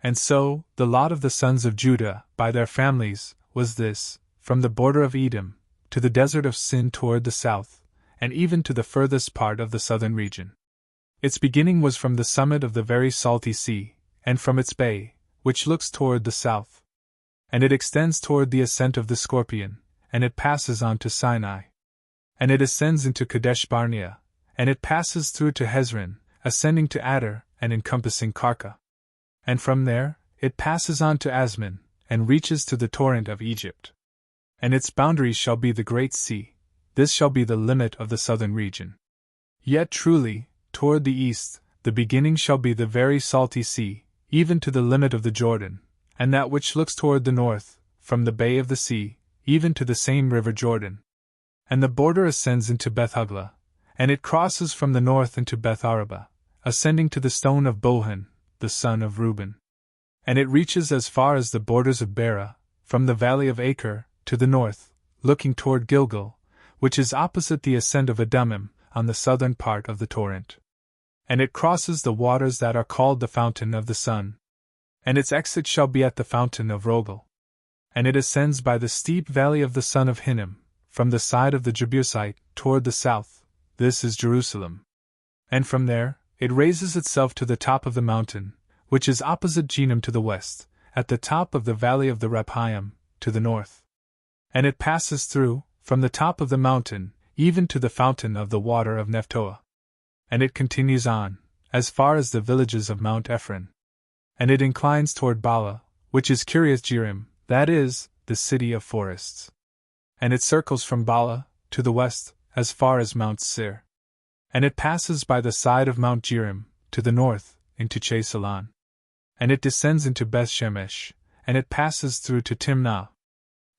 And so, the lot of the sons of Judah, by their families, was this: from the border of Edom, to the desert of Sin toward the south, and even to the furthest part of the southern region. Its beginning was from the summit of the very salty sea, and from its bay, which looks toward the south. And it extends toward the ascent of the Scorpion, and it passes on to Sinai. And it ascends into Kadesh Barnea, and it passes through to Hezron, ascending to Adar, and encompassing Karka. And from there, it passes on to Asman, and reaches to the torrent of Egypt. And its boundaries shall be the great sea. This shall be the limit of the southern region. Yet truly, toward the east, the beginning shall be the very salty sea, even to the limit of the Jordan, and that which looks toward the north, from the bay of the sea, even to the same river Jordan. And the border ascends into Beth-hogla, and it crosses from the north into Beth-araba, ascending to the stone of Bohan, the son of Reuben. And it reaches as far as the borders of Bera, from the valley of Acre, to the north, looking toward Gilgal, which is opposite the ascent of Adumim, on the southern part of the torrent. And it crosses the waters that are called the fountain of the sun. And its exit shall be at the fountain of Rogel. And it ascends by the steep valley of the son of Hinnom, from the side of the Jebusite, toward the south. This is Jerusalem. And from there, it raises itself to the top of the mountain, which is opposite Jenim to the west, at the top of the valley of the Rephaim, to the north. And it passes through, from the top of the mountain, even to the fountain of the water of Nephtoah. And it continues on, as far as the villages of Mount Ephron. And it inclines toward Bala, which is Kiriath Jearim, that is, the city of forests. And it circles from Bala, to the west, as far as Mount Seir. And it passes by the side of Mount Jearim, to the north, into Chesalon. And it descends into Beth Shemesh, and it passes through to Timnah.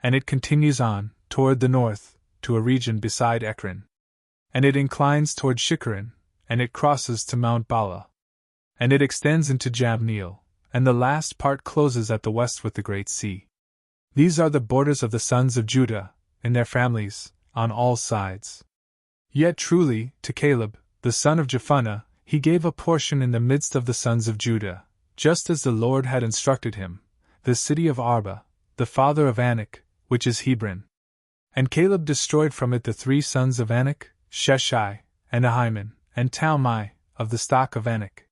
And it continues on, toward the north, to a region beside Ekron. And it inclines toward Shikkeron, and it crosses to Mount Bala. And it extends into Jabneel, and the last part closes at the west with the great sea. These are the borders of the sons of Judah, in their families, on all sides. Yet truly, to Caleb, the son of Jephunneh, he gave a portion in the midst of the sons of Judah, just as the Lord had instructed him, the city of Arba, the father of Anak, which is Hebron. And Caleb destroyed from it the 3 sons of Anak, Sheshai, and Ahiman, and Talmai, of the stock of Anak.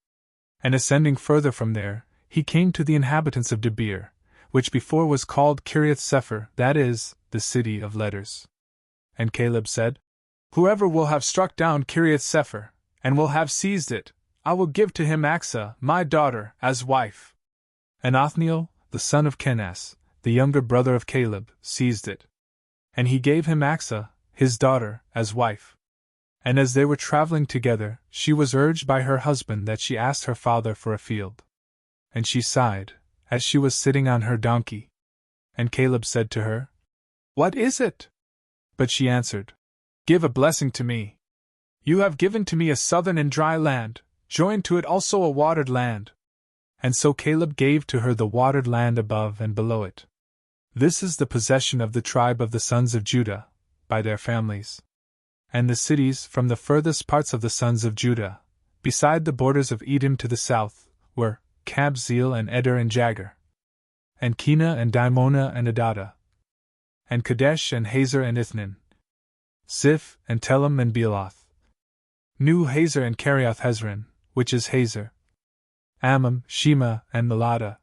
And ascending further from there, he came to the inhabitants of Debir, which before was called Kiriath Sepher, that is, the city of letters. And Caleb said, Whoever will have struck down Kiriath Sepher, and will have seized it, I will give to him Achsah, my daughter, as wife. And Othniel, the son of Kenaz, the younger brother of Caleb, seized it. And he gave him Achsah, his daughter, as wife. And as they were traveling together, she was urged by her husband that she asked her father for a field. And she sighed, as she was sitting on her donkey. And Caleb said to her, What is it? But she answered, Give a blessing to me. You have given to me a southern and dry land, joined to it also a watered land. And so Caleb gave to her the watered land above and below it. This is the possession of the tribe of the sons of Judah, by their families. And the cities from the furthest parts of the sons of Judah, beside the borders of Edom to the south, were Kabzeel and Eder and Jagur, and Kena and Dimona and Adada, and Kadesh and Hazer and Ithnan, Ziph and Telem and Bealoth, Nu Hazer and Kerioth Hezron, which is Hazer, Ammon, Shema and Melada,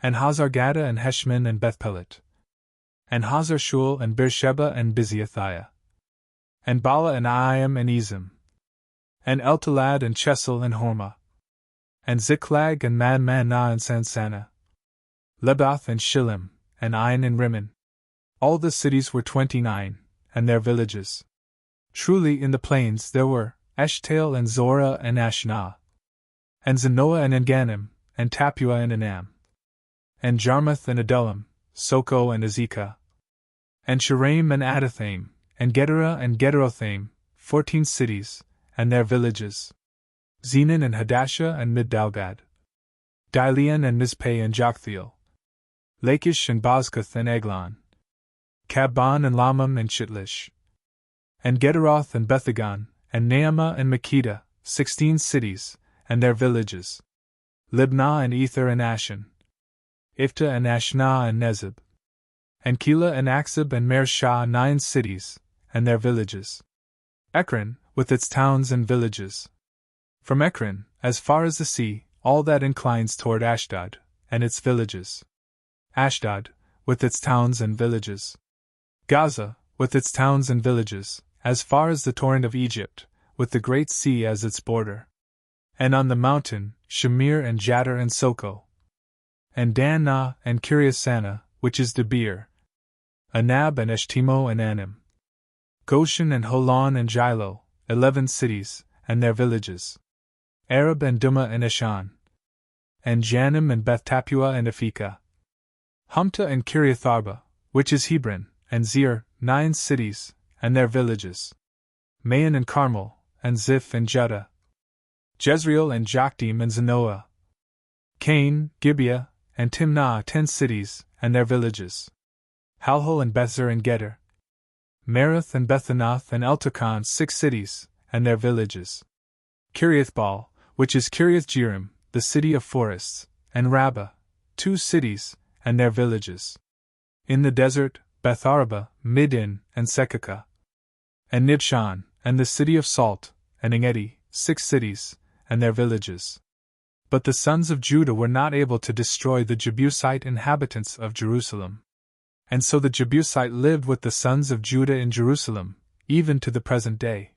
and Hazar-Gada and Heshman and Bethpelet, and Hazar-Shual and Beersheba and Biziathiah, and Bala and Aim and Ezim, and Eltalad and Chesel and Hormah, and Ziklag and Madmannah and Sansana, Lebath and Shillim, and Ain and Rimmon. All the cities were 29, and their villages. Truly in the plains there were Eshtael and Zorah and Ashnah, and Zanoah and Enganim, and Tapua and Anam, and Jarmuth and Adullam, Soko and Azekah, and Sharaim and Adathaim, and Gedera and Gederothaim, 14 cities, and their villages. Zenon and Hadashah and Middalgad, Dilean and Mizpeh and Joktheel, Lachish and Bozkath and Eglon, Kabban and Lamam and Shitlish, and Gederoth and Bethagon, and Naamah and Makkedah, 16 cities, and their villages. Libnah and Ether and Ashan, Ifta and Ashna and Nezib, and Keilah and Aksib and Mareshah, 9 cities, and their villages. Ekron, with its towns and villages. From Ekron, as far as the sea, all that inclines toward Ashdod, and its villages. Ashdod, with its towns and villages. Gaza, with its towns and villages, as far as the torrent of Egypt, with the great sea as its border. And on the mountain, Shamir and Jattir and Soko. And Dan-nah and Kiriath-Sana, which is Debir. Anab and Eshtemo and Anim. Goshen and Holon and Jilo, 11 cities, and their villages. Arab and Dumah and Eshan. And Janim and Beth-Tappuah and Aphekah. Humta and Kiriath-Arba, which is Hebron, and Zir, 9 cities, and their villages. Maon and Carmel, and Ziph and Judah. Jezreel and Jokdeam and Zanoah. Cain, Gibeah, and Timnah, 10 cities, and their villages. Halhul and Bethzer and Geder. Merath and Bethanath and Eltekon, 6 cities, and their villages. Kiriath-Baal, which is Kiriath-Jearim, the city of forests, and Rabbah, 2 cities, and their villages. In the desert, Beth-Araba, Middin, and Sekakah. And Nibshan, and the city of salt, and Engedi, 6 cities, and their villages. But the sons of Judah were not able to destroy the Jebusite inhabitants of Jerusalem. And so the Jebusite lived with the sons of Judah in Jerusalem, even to the present day.